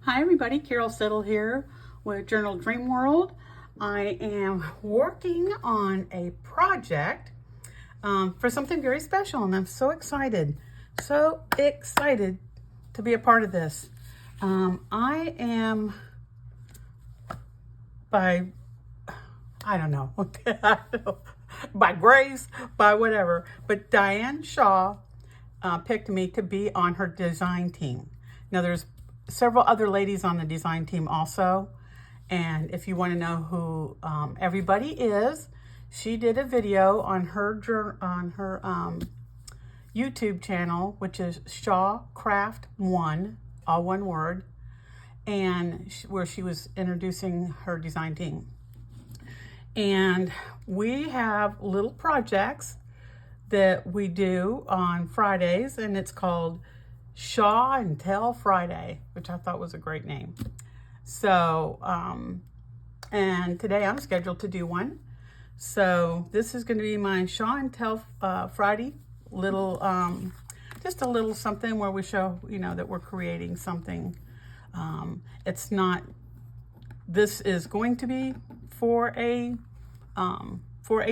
Hi everybody, CarolSiddall here with Journal Dream World. I am working on a project for something very special, and I'm so excited to be a part of this. I am by by grace, by whatever, but Diane Shaws picked me to be on her design team. Now there's several other ladies on the design team also, and if you want to know who everybody is, she did a video on her YouTube channel, which is Shawcraft1, all one word, and where she was introducing her design team. And we have little projects that we do on Fridays, and it's called Shaw and Tell Friday, which I thought was a great name. So, and today I'm scheduled to do one. So this is going to be my Shaw and Tell Friday, little, just a little something where we show, that we're creating something. This is going to be for a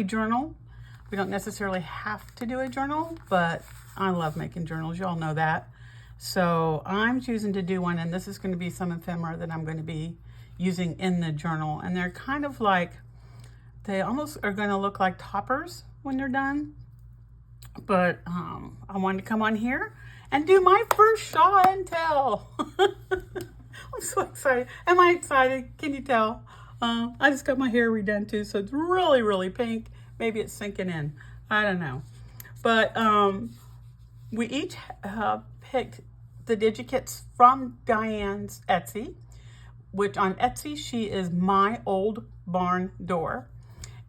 journal. We don't necessarily have to do a journal, but I love making journals. You all know that. So I'm choosing to do one, and this is going to be some ephemera that I'm going to be using in the journal. And they're kind of like, they almost are going to look like toppers when they're done. But I wanted to come on here and do my first Shaw and Tell. I'm so excited. Am I excited? Can you tell? I just got my hair redone too, so it's really, really pink. Maybe it's sinking in. I don't know. But we each picked the digikits from Diane's Etsy, which on Etsy, she is Myoldbarndoor.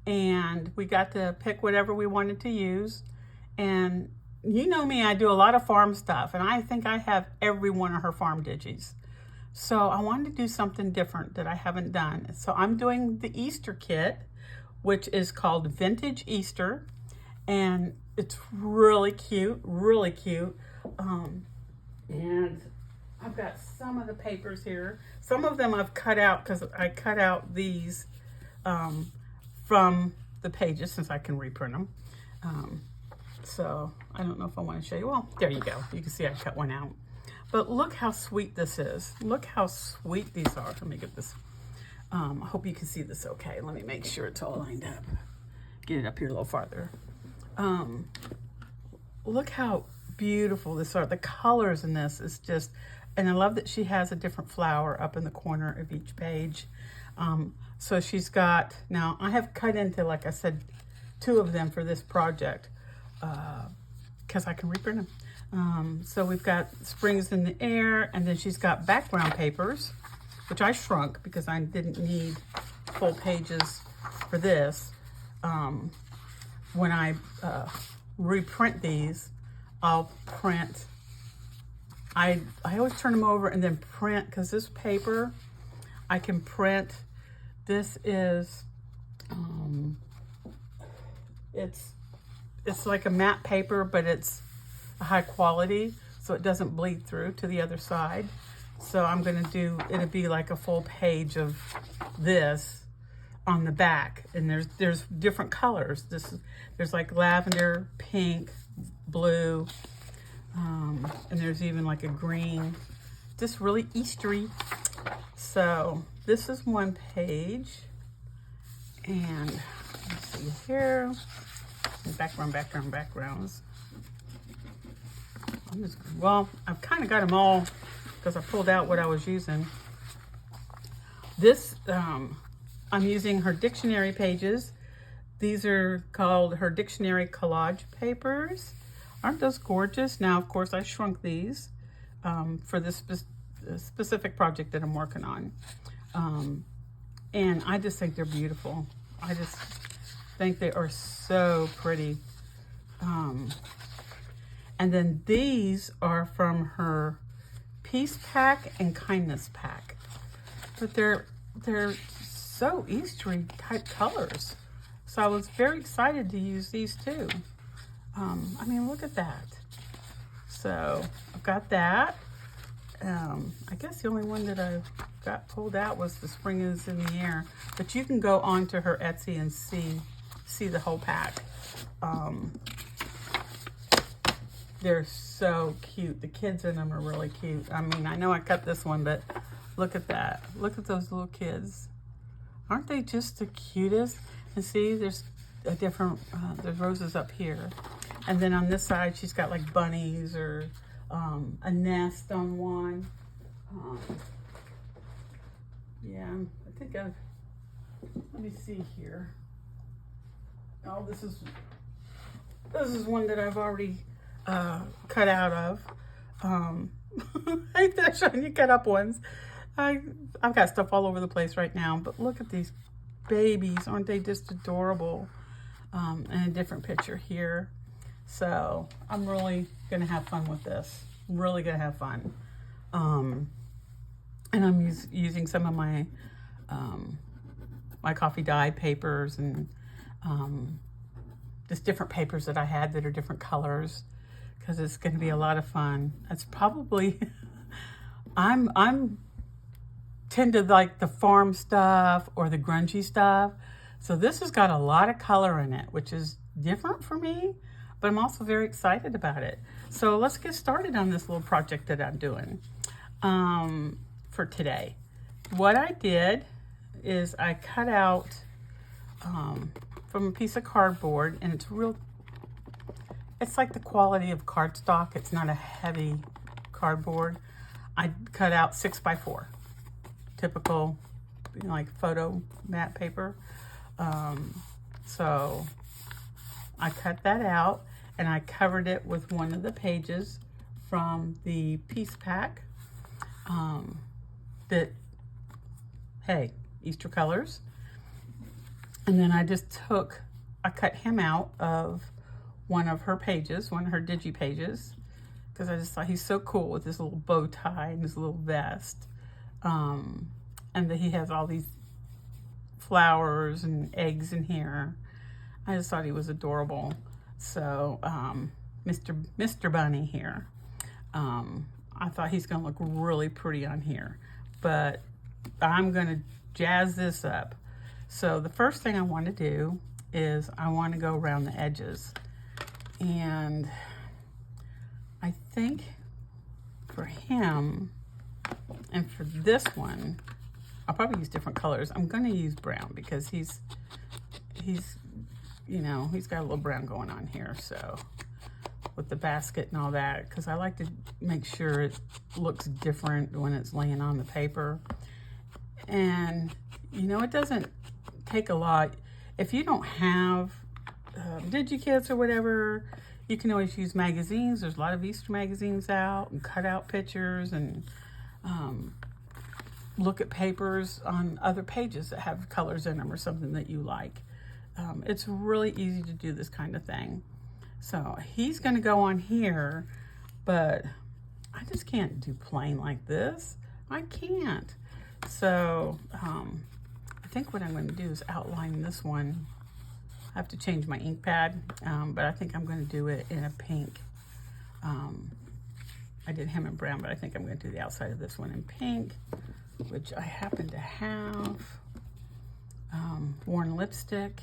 And we got to pick whatever we wanted to use. And you know me, I do a lot of farm stuff, and I think I have every one of her farm digis. So I wanted to do something different that I haven't done. So I'm doing the Easter kit, which is called Vintage Easter, and it's really cute, really cute. And I've got some of the papers here. Some of them I've cut out because I cut out these from the pages since I can reprint them. So I don't know if I want to show you. Well, there you go. You can see I cut one out. But look how sweet this is. Look how sweet these are. Let me get this. I hope you can see this okay. Let me make sure it's all lined up. Get it up here a little farther. Look how beautiful this are. The colors in this is just, and I love that she has a different flower up in the corner of each page. So she's got, now I have cut into, like I said, 2 of them for this project because I can reprint them. So we've got Springs in the Air, and then she's got background papers, which I shrunk because I didn't need full pages for this. When I reprint these, I'll print. I always turn them over and then print, because this paper, I can print. This is, it's like a matte paper, but it's a high quality, so it doesn't bleed through to the other side. So I'm going to do, it'll be like a full page of this on the back, and there's different colors. There's like lavender, pink, blue, and there's even like a green, just really Eastery. So this is one page, and let's see here, backgrounds. Well, I've kind of got them all because I pulled out what I was using. This, I'm using her dictionary pages. These are called her dictionary collage papers. Aren't those gorgeous? Now, of course, I shrunk these for this specific project that I'm working on. And I just think they're beautiful. I just think they are so pretty. And then these are from her Peace Pack and Kindness Pack. But they're so Eastery type colors. So I was very excited to use these too. I mean, look at that. So I've got that. I guess the only one that I got pulled out was the Spring is in the Air. But you can go onto her Etsy and see the whole pack. They're so cute. The kids in them are really cute. I mean, I know I cut this one, but look at that. Look at those little kids. Aren't they just the cutest? And see, there's a different, there's roses up here. And then on this side, she's got like bunnies or a nest on one. Yeah, I think let me see here. Oh, this is one that I've already cut out of. I hate that showing you cut up ones. I've got stuff all over the place right now, but look at these babies. Aren't they just adorable? And a different picture here. So I'm really gonna have fun with this. Really gonna have fun. And I'm using some of my my coffee dye papers and just different papers that I had that are different colors, because it's going to be a lot of fun. It's probably I'm tend to like the farm stuff or the grungy stuff, so this has got a lot of color in it, which is different for me, but I'm also very excited about it. So let's get started on this little project that I'm doing for today. What I did is I cut out from a piece of cardboard, and it's like the quality of cardstock. It's not a heavy cardboard. I cut out 6x4, typical, like photo mat paper. So I cut that out and I covered it with one of the pages from the piece pack that, hey, Easter colors. And then I cut him out of one of her pages, one of her digi pages, because I just thought he's so cool with his little bow tie and his little vest. And that he has all these flowers and eggs in here. I just thought he was adorable. So Mr. Bunny here. I thought he's gonna look really pretty on here, but I'm gonna jazz this up. So the first thing I want to do is I want to go around the edges. And I think for him and for this one, I'll probably use different colors. I'm going to use brown because he's got a little brown going on here. So with the basket and all that, because I like to make sure it looks different when it's laying on the paper. And, it doesn't take a lot. If you don't have DigiKits or whatever, you can always use magazines. There's a lot of Easter magazines out, and cut out pictures, and look at papers on other pages that have colors in them or something that you like. It's really easy to do this kind of thing. So he's going to go on here, but I just can't do plain like this. I can't. So I think what I'm going to do is outline this one. I have to change my ink pad, but I think I'm going to do it in a pink. I did him in brown, but I think I'm going to do the outside of this one in pink, which I happen to have worn lipstick,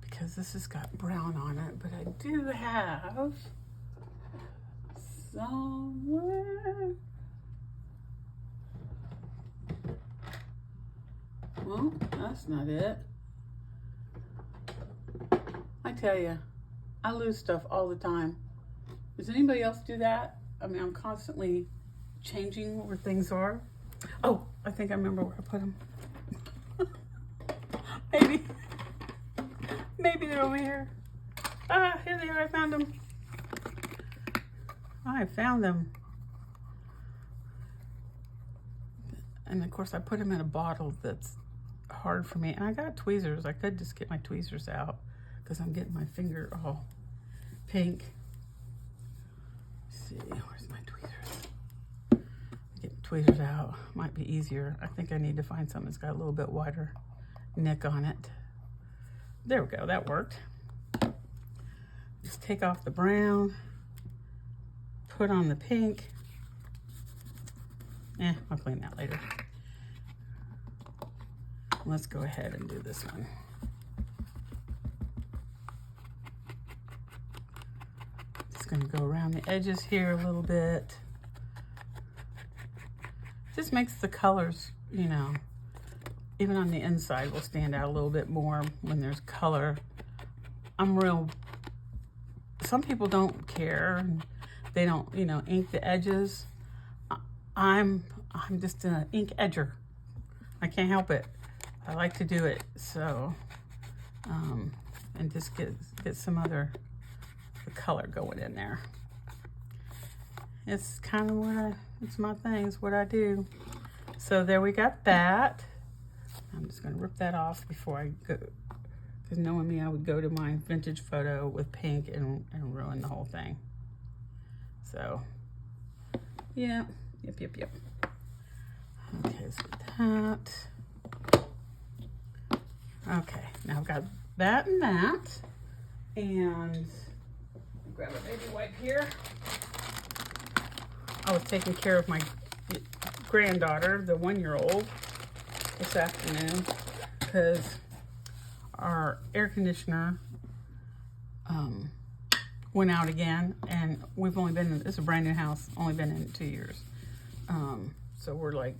because this has got brown on it, but I do have somewhere. Well, that's not it. I tell you, I lose stuff all the time. Does anybody else do that? I mean, I'm constantly changing where things are. Oh, I think I remember where I put them. Maybe they're over here. Ah, here they are, I found them. I found them. And of course I put them in a bottle that's hard for me. And I got tweezers. I could just get my tweezers out, because I'm getting my finger all pink. Let's see, where's my tweezers? Get tweezers out might be easier. I think I need to find something that's got a little bit wider nick on it. There we go, that worked. Just take off the brown, put on the pink, I'll clean that later. Let's go ahead and do this one. Just gonna go around the edges here a little bit. Just makes the colors, you know, even on the inside will stand out a little bit more when there's color. Some people don't care, and they don't, you know, ink the edges. I'm just an ink edger. I can't help it. I like to do it, so, and just get some other color going in there. It's kind of it's my thing, it's what I do. So there we got that. I'm just gonna rip that off before I go, because knowing me, I would go to my vintage photo with pink and ruin the whole thing. So, yeah, yep. Okay, so that. Okay, now I've got that and that. And grab a baby wipe here. I was taking care of my granddaughter, the 1-year-old, this afternoon, because our air conditioner went out again, and we've only been in, this is a brand new house, only been in it 2 years. So we're like,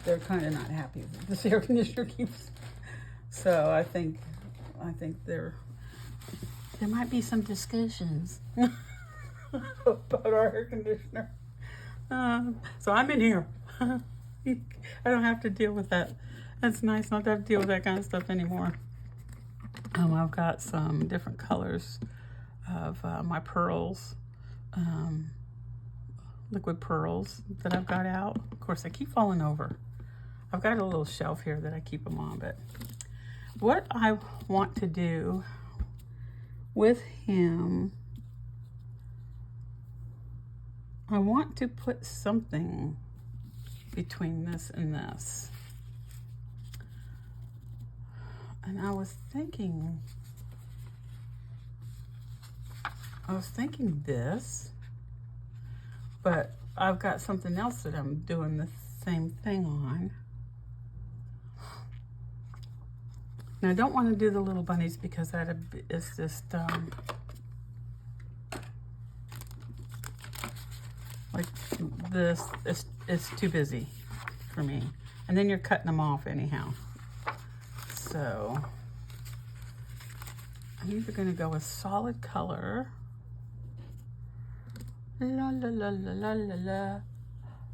they're kind of not happy that this air conditioner keeps, so I think there might be some discussions about our air conditioner. So I'm in here. I don't have to deal with that. That's nice not to have to deal with that kind of stuff anymore. I've got some different colors of my pearls, liquid pearls that I've got out. Of course, I keep falling over. I've got a little shelf here that I keep them on, but what I want to do with him, I want to put something between this and this. And I was thinking this, but I've got something else that I'm doing the same thing on. Now I don't want to do the little bunnies because that is just like this is too busy for me, and then you're cutting them off anyhow. So I'm either going to go with solid color. La la la la la la la.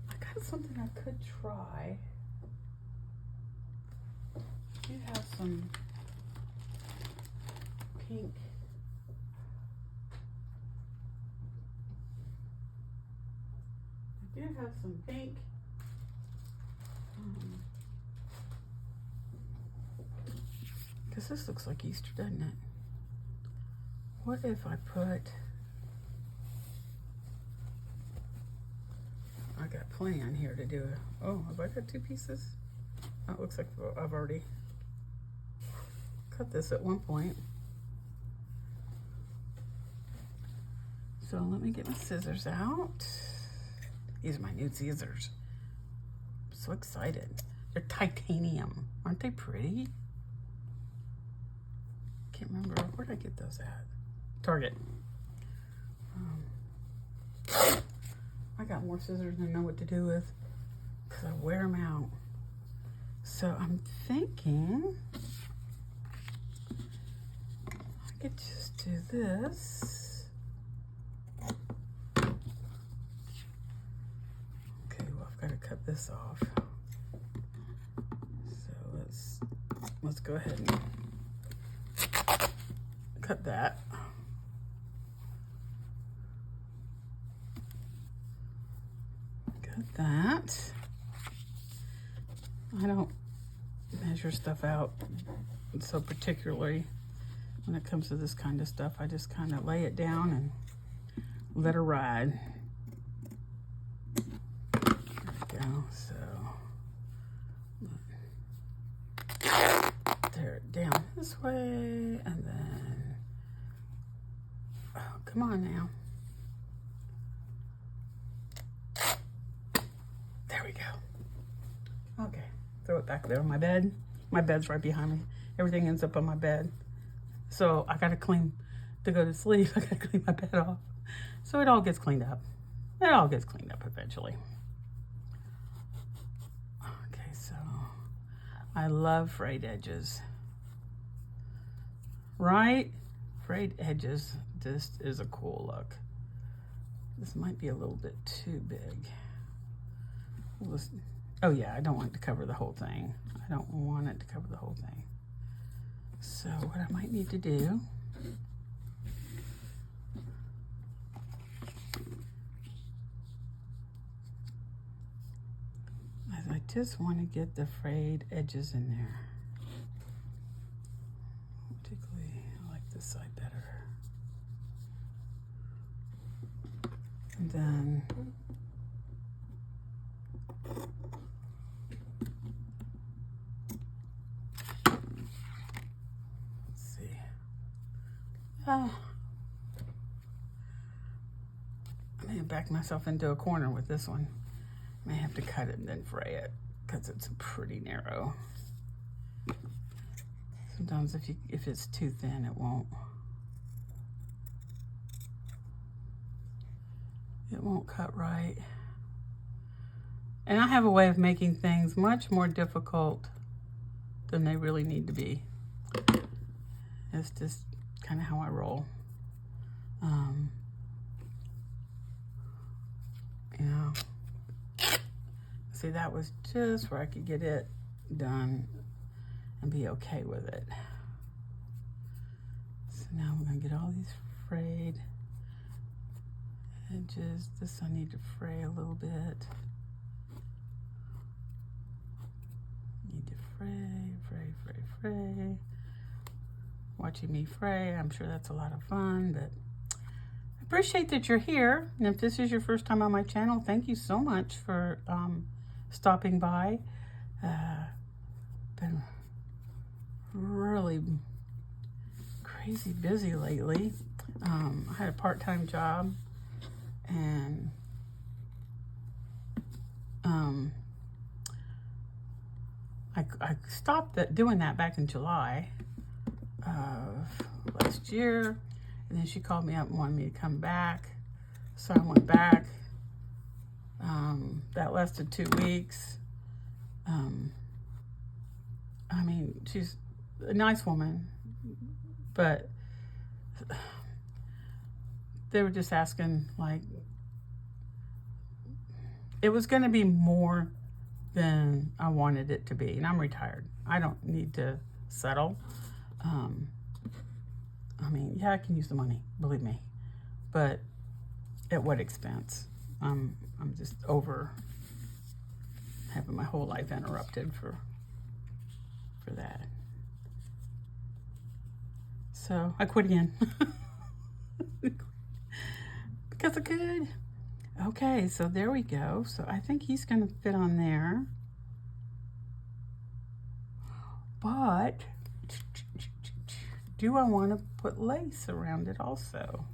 I got something I could try. I do have some pink. I do have some pink. Because this looks like Easter, doesn't it? What if I put... I got plenty on here to do it. Oh, have I got 2 pieces? Oh, it looks like I've already cut this at one point. So let me get my scissors out. These are my new scissors. I'm so excited. They're titanium. Aren't they pretty? Can't remember, where did I get those at? Target. I got more scissors than I know what to do with because I wear them out. So I'm thinking I could just do this. Okay, well, I've got to cut this off. So let's go ahead and cut that. Cut that. I don't measure stuff out so particularly when it comes to this kind of stuff. I just kind of lay it down and let her ride. There we go. So tear it down this way, and then, oh, come on now. throw it back there on my bed. My bed's right behind me. Everything ends up on my bed. So I gotta clean, to go to sleep, I gotta clean my bed off. So it all gets cleaned up. It all gets cleaned up eventually. Okay, so I love frayed edges. Right? Frayed edges, this is a cool look. This might be a little bit too big. Oh yeah, I don't want it to cover the whole thing. I don't want it to cover the whole thing. So what I might need to do is I just want to get the frayed edges in there. Particularly, I like this side better. And then I may have backed myself into a corner with this one. I may have to cut it and then fray it because it's pretty narrow. Sometimes if it's too thin, it won't cut right. And I have a way of making things much more difficult than they really need to be. It's just kind of how I roll. You know, see, that was just where I could get it done and be okay with it. So now we're gonna get all these frayed edges. This I need to fray a little bit. Need to fray. Watching me fray, I'm sure that's a lot of fun, but I appreciate that you're here. And if this is your first time on my channel, thank you so much for stopping by. Been really crazy busy lately. I had a part-time job, and I stopped doing that back in July of last year, and then she called me up and wanted me to come back, so I went back. That lasted 2 weeks. I mean, she's a nice woman, but they were just asking, like, it was going to be more than I wanted it to be, and I'm retired. I don't need to settle. I mean, yeah, I can use the money, believe me, but at what expense? I'm just over having my whole life interrupted for that. So I quit again because I could. Okay, so there we go. So I think he's gonna fit on there, but do I want to put lace around it also?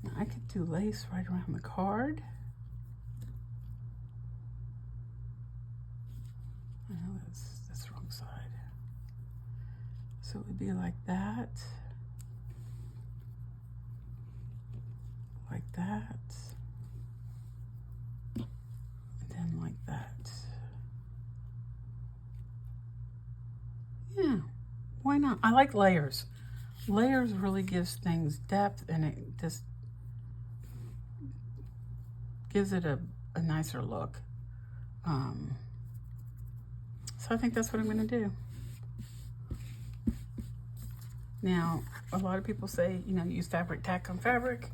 Now, I could do lace right around the card. I know that's the wrong side. So it would be like that. Like that. And then like that. Yeah, why not? I like layers. Layers really gives things depth, and it just gives it a nicer look. So I think that's what I'm going to do. Now, a lot of people say, you know, use fabric tack on fabric.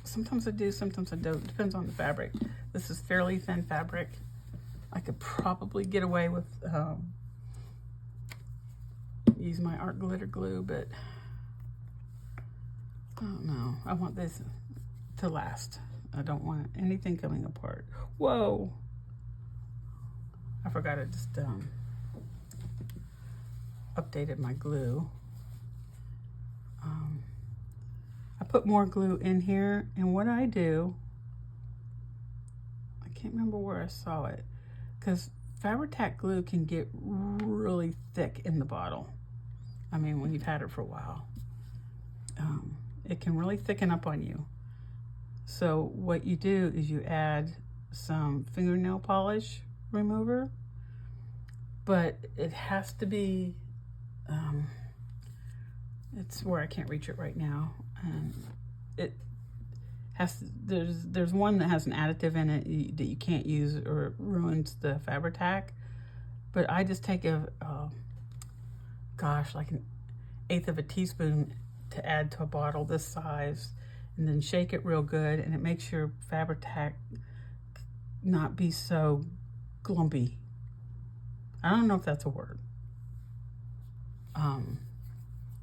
Sometimes I do, sometimes I don't. Depends on the fabric. This is fairly thin fabric. I could probably get away with use my art glitter glue, but I don't know. I want this to last. I don't want anything coming apart. Whoa! I forgot I just updated my glue. I put more glue in here, and what I do can't remember where I saw it, because Fabri-Tac glue can get really thick in the bottle. I mean, when you've had it for a while, it can really thicken up on you. So what you do is you add some fingernail polish remover, but it has to be, it's where I can't reach it right now, and it has to, there's one that has an additive in it that you can't use or it ruins the Fabri-Tac. But I just take gosh, like an 1/8 of a teaspoon to add to a bottle this size, and then shake it real good, and it makes your Fabri-Tac not be so glumpy. I don't know if that's a word.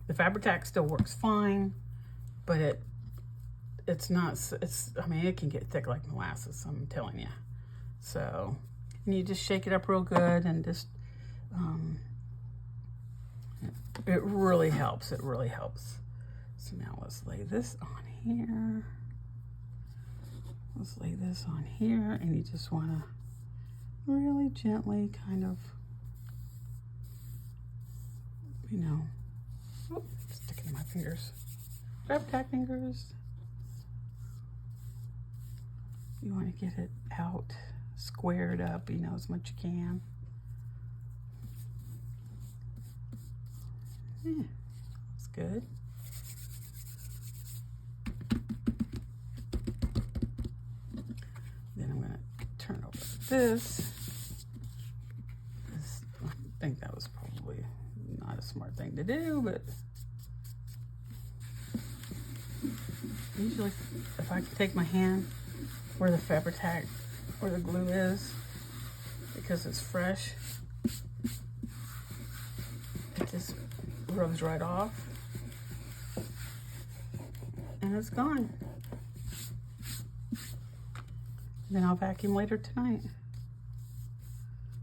The Fabri-Tac still works fine, but it's not, I mean, it can get thick like molasses, I'm telling you. So, and you just shake it up real good, and just, it really helps, it really helps. So now let's lay this on here. Let's lay this on here, and you just want to really gently kind of, you know, stick it in my fingers. Fabri-Tac fingers. You want to get it out, squared up, you know, as much as you can. Yeah, that's good. Then I'm going to turn over this. I think that was probably not a smart thing to do, but usually if I could take my hand where the Fabri-Tac, where the glue is, because it's fresh, it just rubs right off, and it's gone. Then I'll vacuum later tonight.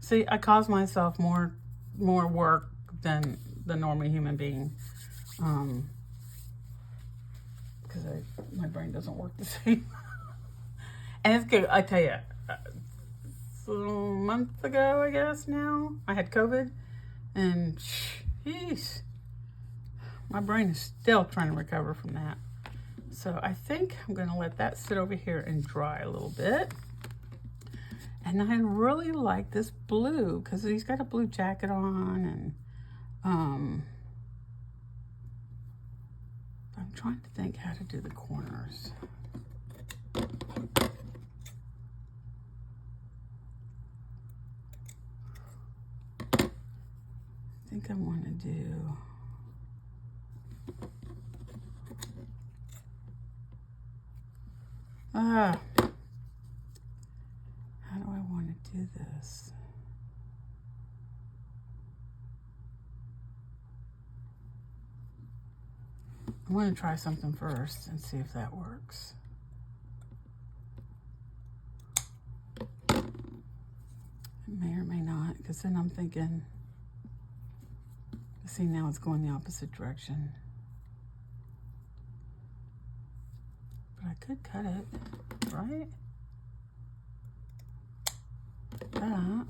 See, I cause myself more work than the normal human being, because my brain doesn't work the same. And it's good, I tell you, a month ago, I guess now, I had COVID, and jeez, my brain is still trying to recover from that. So I think I'm gonna let that sit over here and dry a little bit. And I really like this blue, because he's got a blue jacket on, and I'm trying to think how to do the corners. I think I want to do, how do I want to do this? I'm going to try something first and see if that works. It may or may not, because then I'm thinking, see, now it's going the opposite direction. But I could cut it, right? That.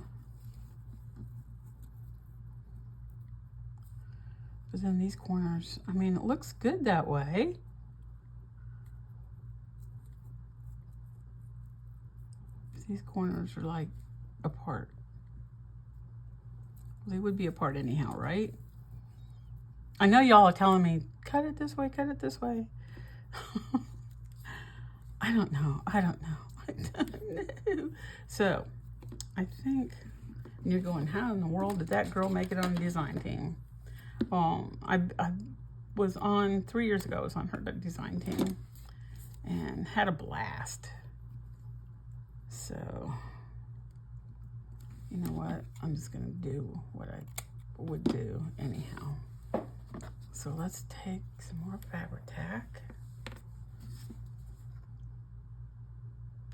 But then these corners, I mean, it looks good that way. These corners are like apart. They would be apart anyhow, right? I know y'all are telling me, cut it this way, cut it this way. I don't know. I don't know. So, I think you're going, how in the world did that girl make it on the design team? I was on, 3 years ago, I was on her design team and had a blast. So, you know what? I'm just going to do what I would do anyhow. So let's take some more Fabri-Tac.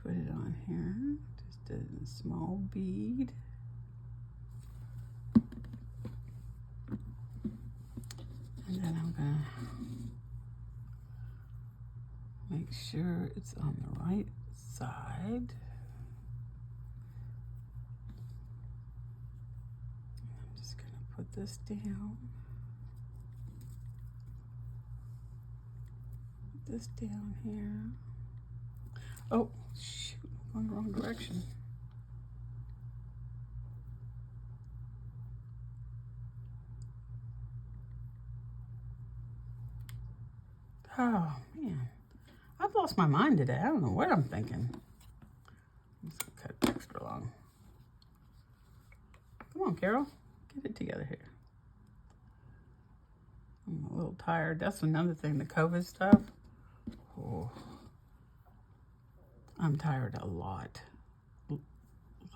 Put it on here, just a small bead. And then I'm gonna make sure it's on the right side. put this down. Put this down here. Oh, shoot, I'm going the wrong direction. Oh, man. I've lost my mind today. I don't know what I'm thinking. I'm just going to cut it extra long. Come on, Carol. Get it together here. I'm a little tired. That's another thing, the COVID stuff. Oh, I'm tired a lot. A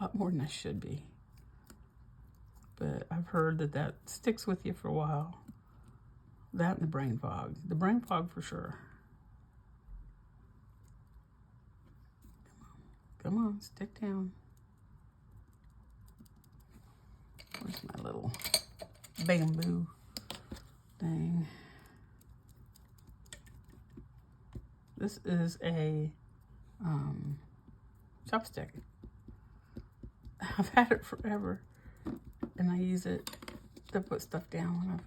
lot more than I should be. But I've heard that that sticks with you for a while. That and the brain fog. The brain fog for sure. Come on, stick down. Where's my little bamboo thing? This is a chopstick. I've had it forever, and I use it to put stuff down when I've...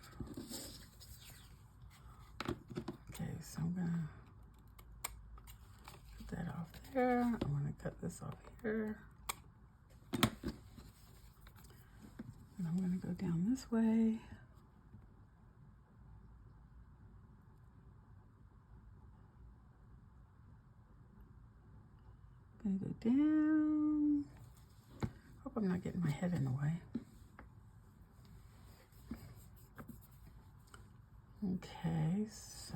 Okay, so I'm gonna put that off there. I'm gonna cut this off here. And I'm gonna go down this way. Gonna go down. Hope I'm not getting my head in the way. Okay, so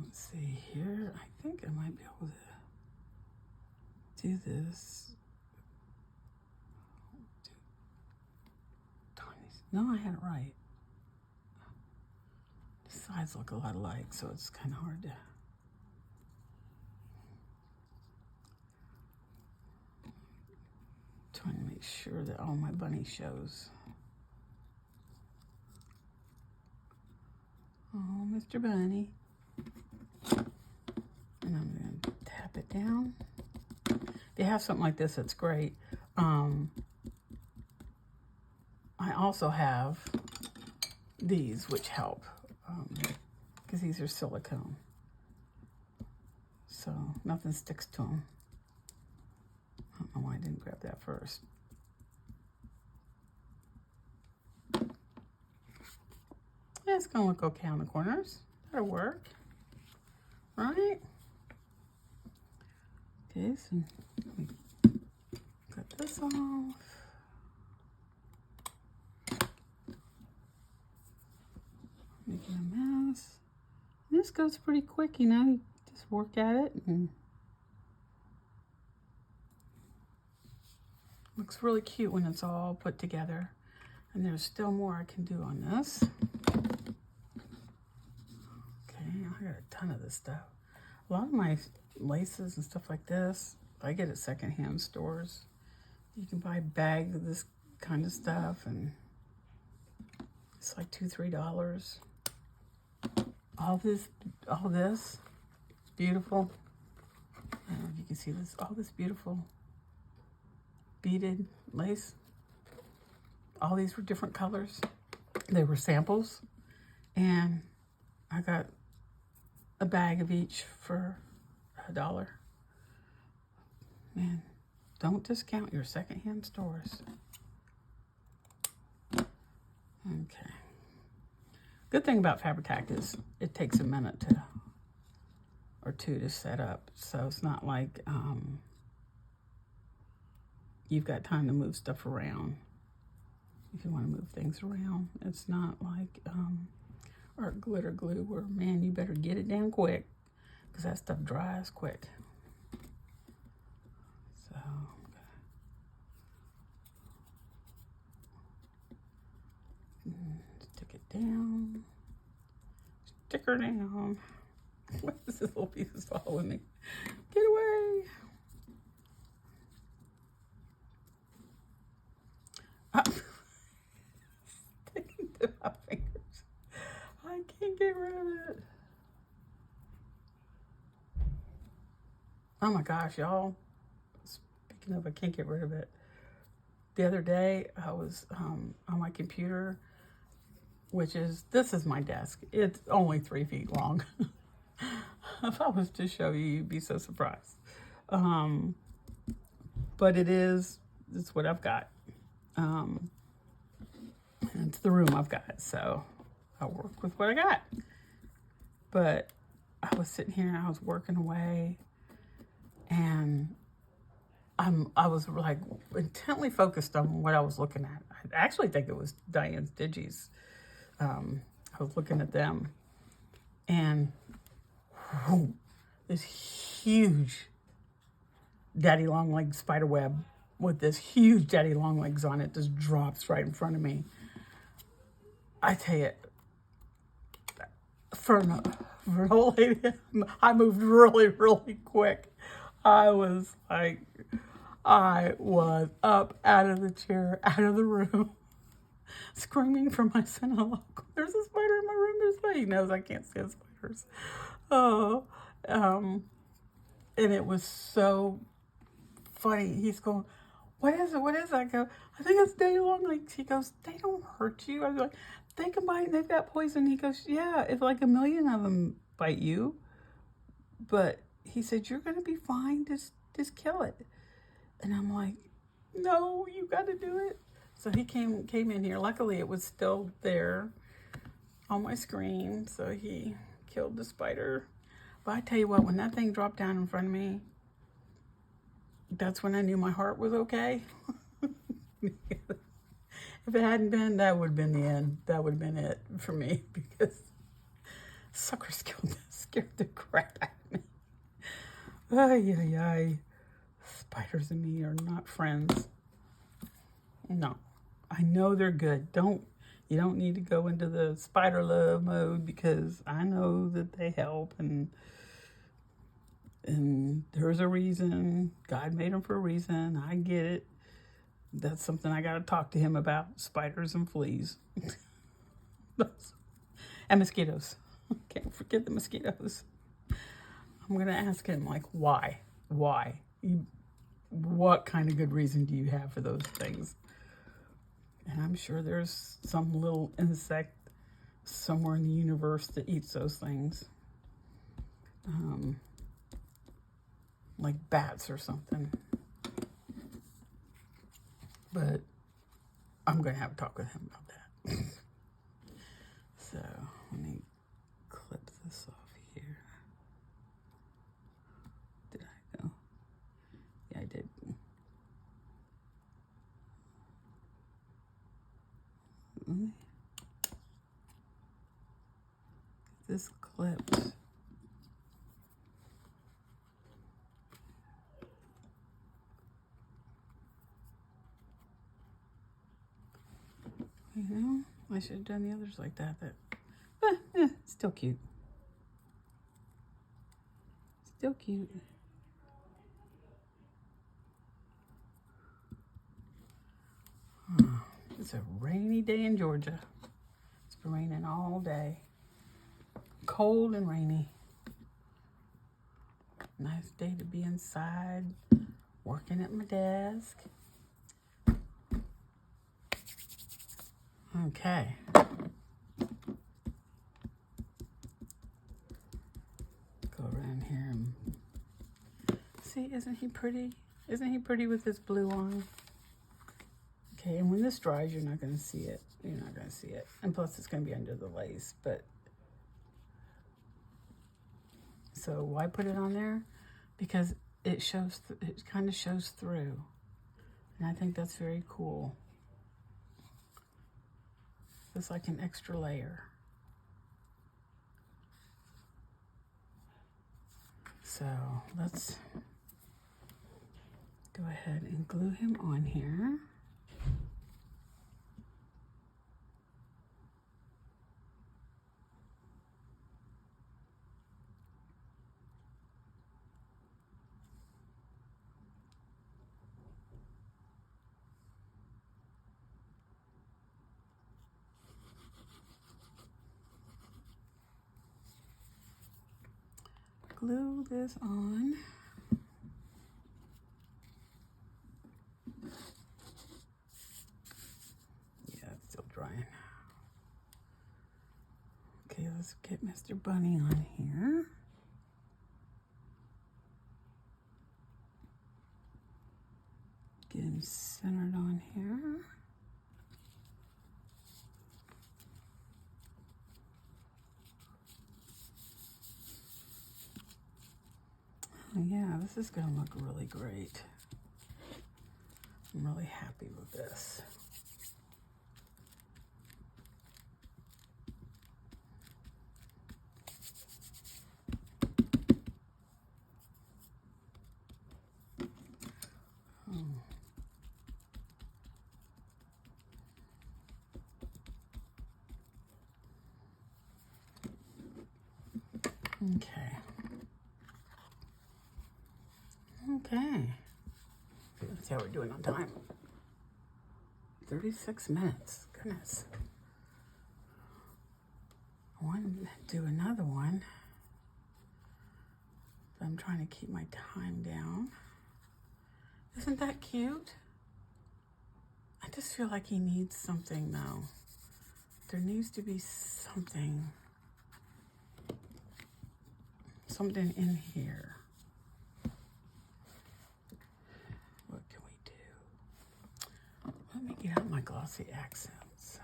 let's see here. I think I might be able to do this. No, I had it right. The sides look a lot alike, so it's kind of hard to... Trying to make sure that all my bunny shows. Oh, Mr. Bunny. And I'm going to tap it down. If you have something like this, it's great. I also have these, which help, because these are silicone. So nothing sticks to them. I don't know why I didn't grab that first. Yeah, it's gonna look okay on the corners. That'll work, right? Okay, so let me cut this off. Making a mess. This goes pretty quick, you know. You just work at it and looks really cute when it's all put together. And there's still more I can do on this. Okay, I got a ton of this stuff. A lot of my laces and stuff like this, I get at secondhand stores. You can buy bags of this kind of stuff, and it's like $2, $3. All this, it's beautiful. I don't know if you can see this, all this beautiful beaded lace. All these were different colors. They were samples, and I got a bag of each for $1. Man, don't discount your secondhand stores. Okay. Good thing about Fabri-Tac is it takes a minute or two to set up, so it's not like you've got time to move stuff around. If you want to move things around, it's not like art glitter glue where, man, you better get it down quick because that stuff dries quick. So stick it down, stick her down. What is this little piece is following me? Get away. Sticking to my fingers. I can't get rid of it. Oh my gosh, y'all. Speaking of, I can't get rid of it. The other day, I was on my computer, this is my desk. It's only 3 feet long. If I was to show you, you'd be so surprised. But it's what I've got. And it's the room I've got, so I work with what I got. But I was sitting here and I was working away, and I was like intently focused on what I was looking at. I actually think it was Diane's Digis. I was looking at them, and whoo, this huge daddy long leg spider web with this huge daddy long legs on it just drops right in front of me. I tell you, for an old lady, I moved really, really quick. I was up out of the chair, out of the room, screaming for my son. Look, there's a spider in my room. There's a spider. He knows I can't stand spiders. Oh, and it was so funny. He's going, what is it? What is it? I go, I think it's day long legs. He goes, they don't hurt you. I was like, they can bite. They've got poison. He goes, yeah, if like 1,000,000 of them bite you, but he said, you're going to be fine. Just kill it. And I'm like, no, you got to do it. So he came in here. Luckily, it was still there on my screen. So he killed the spider. But I tell you what, when that thing dropped down in front of me, that's when I knew my heart was okay. If it hadn't been, that would have been the end. That would have been it for me, because sucker scared the crap out of me. Ay, ay, ay. Spiders and me are not friends. No. I know they're good. You don't need to go into the spider love mode, because I know that they help, and there's a reason. God made them for a reason. I get it. That's something I got to talk to him about, spiders and fleas. And mosquitoes. Can't forget the mosquitoes. I'm going to ask him, like, why? Why? What kind of good reason do you have for those things? And I'm sure there's some little insect somewhere in the universe that eats those things. Like bats or something. But I'm going to have a talk with him about that. So let me clip this off here. Did I go? Yeah, I did. Let me get this clipped. You know, I should have done the others like that. Still cute. Still cute. It's a rainy day in Georgia. It's been raining all day. Cold and rainy. Nice day to be inside, working at my desk. Okay. Go around here and see, isn't he pretty? Isn't he pretty with his blue on? Okay, and when this dries, you're not going to see it. You're not going to see it. And plus, it's going to be under the lace. But so why put it on there? Because it shows. It kind of shows through, and I think that's very cool. It's like an extra layer. So let's go ahead and glue him on here. Glue this on. let's get Mr. Bunny on here. Get him centered on here. Oh yeah, this is gonna look really great. I'm really happy with this. Okay. Okay. Let's see how we're doing on time. 36 minutes. Goodness. I wanted to do another one, but I'm trying to keep my time down. Isn't that cute? I just feel like he needs something though. There needs to be something in here. What can we do? Let me get out my glossy accents.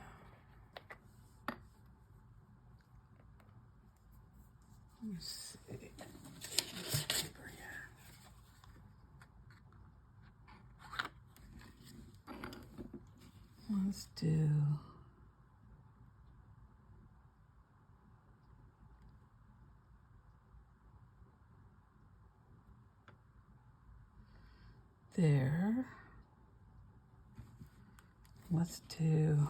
Let me see. This paper here. Let's do there. Let's do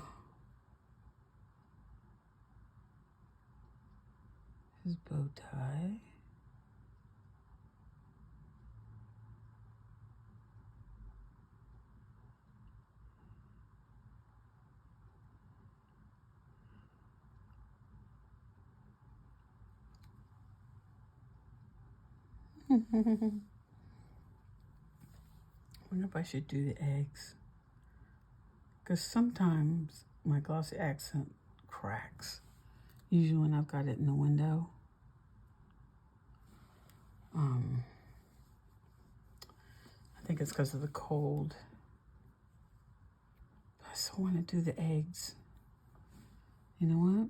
his bow tie. I wonder if I should do the eggs. Because sometimes my glossy accent cracks. Usually when I've got it in the window. I think it's because of the cold. But I still want to do the eggs. You know what?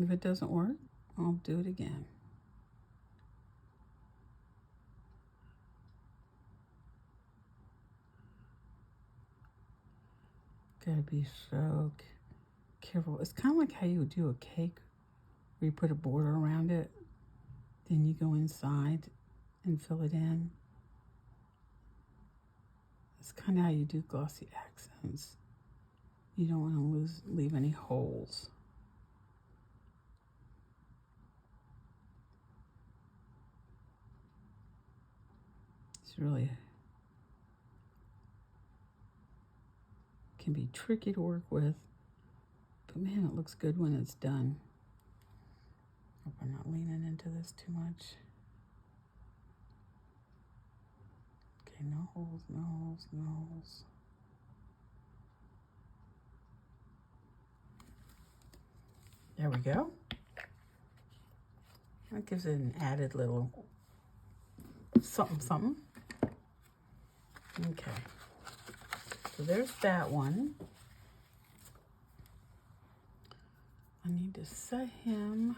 If it doesn't work, I'll do it again. Gotta be so careful. It's kind of like how you would do a cake where you put a border around it, then you go inside and fill it in. It's kind of how you do glossy accents. You don't want to leave any holes. It's really can be tricky to work with, but man, it looks good when it's done. Hope I'm not leaning into this too much. Okay, no holes, no holes, no holes. There we go. That gives it an added little something. Okay. So there's that one. I need to set him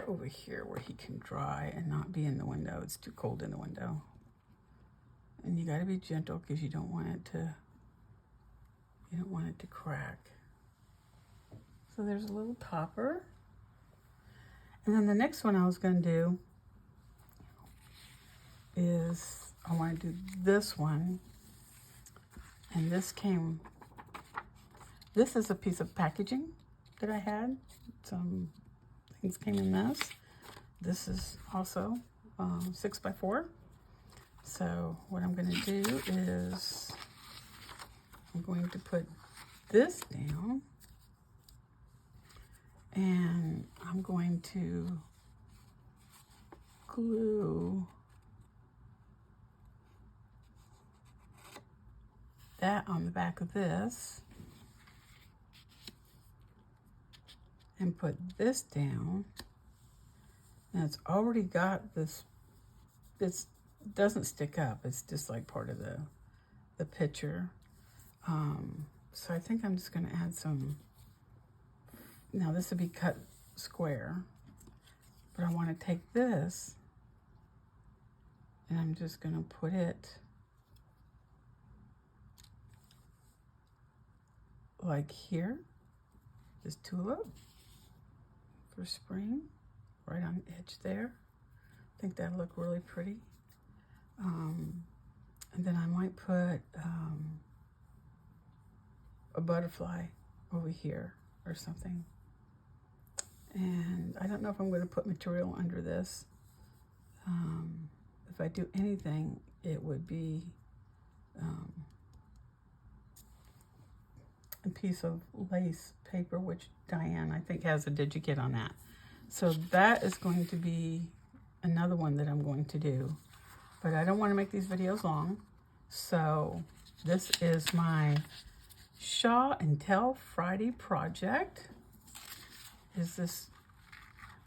over here where he can dry and not be in the window. It's too cold in the window. And you got to be gentle because you don't want it to crack. So there's a little topper. And then the next one I was going to do is I want to do this one. And this is a piece of packaging that I had. Some things came in this. This is also 6x4. So what I'm going to do is I'm going to put this down and I'm going to glue that on the back of this. and put this down. Now it's already got this, it doesn't stick up. It's just like part of the picture. So I think I'm just gonna add some, now this would be cut square, but I wanna take this and I'm just gonna put it like here, this tulip for spring, right on the edge there. I think that'll look really pretty. And then I might put a butterfly over here or something. And I don't know if I'm going to put material under this. If I do anything, it would be a piece of lace paper, which Diane, I think, has a digikit on that. So that is going to be another one that I'm going to do. But I don't want to make these videos long. So this is my Shaw and Tell Friday project. Is this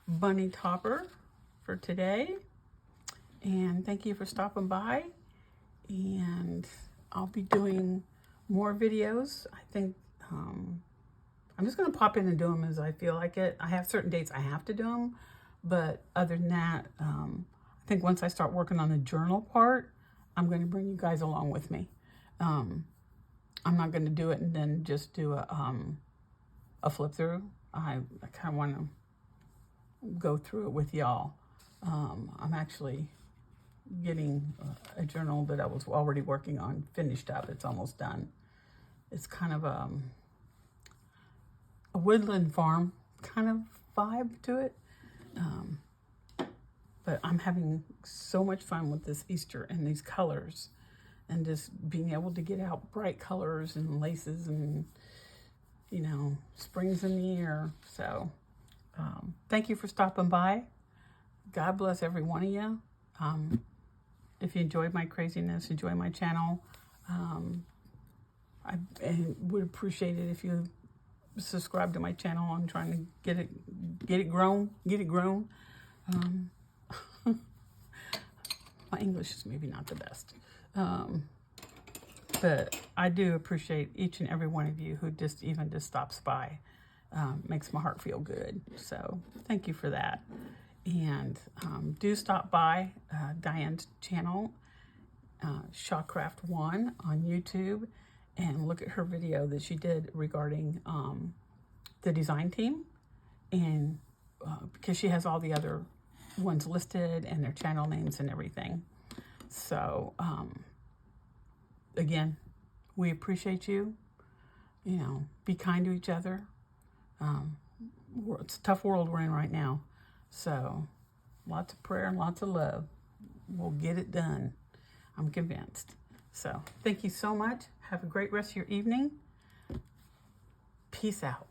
bunny topper for today. And thank you for stopping by. And I'll be doing more videos. I think I'm just going to pop in and do them as I feel like it. I have certain dates I have to do them. But other than that, I think once I start working on the journal part, I'm going to bring you guys along with me. I'm not going to do it and then just do a flip through. I kind of want to go through it with y'all. I'm actually getting a journal that I was already working on finished up. It's almost done. It's kind of a woodland farm kind of vibe to it. But I'm having so much fun with this Easter and these colors and just being able to get out bright colors and laces and, you know, spring's in the air. So thank you for stopping by. God bless every one of you. If you enjoyed my craziness, enjoy my channel, I would appreciate it if you subscribe to my channel. I'm trying to get it grown. My English is maybe not the best. But I do appreciate each and every one of you who just stops by. Makes my heart feel good. So thank you for that. And do stop by Diane's channel, Shawcraft1 on YouTube, and look at her video that she did regarding the design team. And because she has all the other ones listed and their channel names and everything. So again, we appreciate you. You know, be kind to each other. It's a tough world we're in right now. So lots of prayer and lots of love. We'll get it done. I'm convinced. So thank you so much. Have a great rest of your evening. Peace out.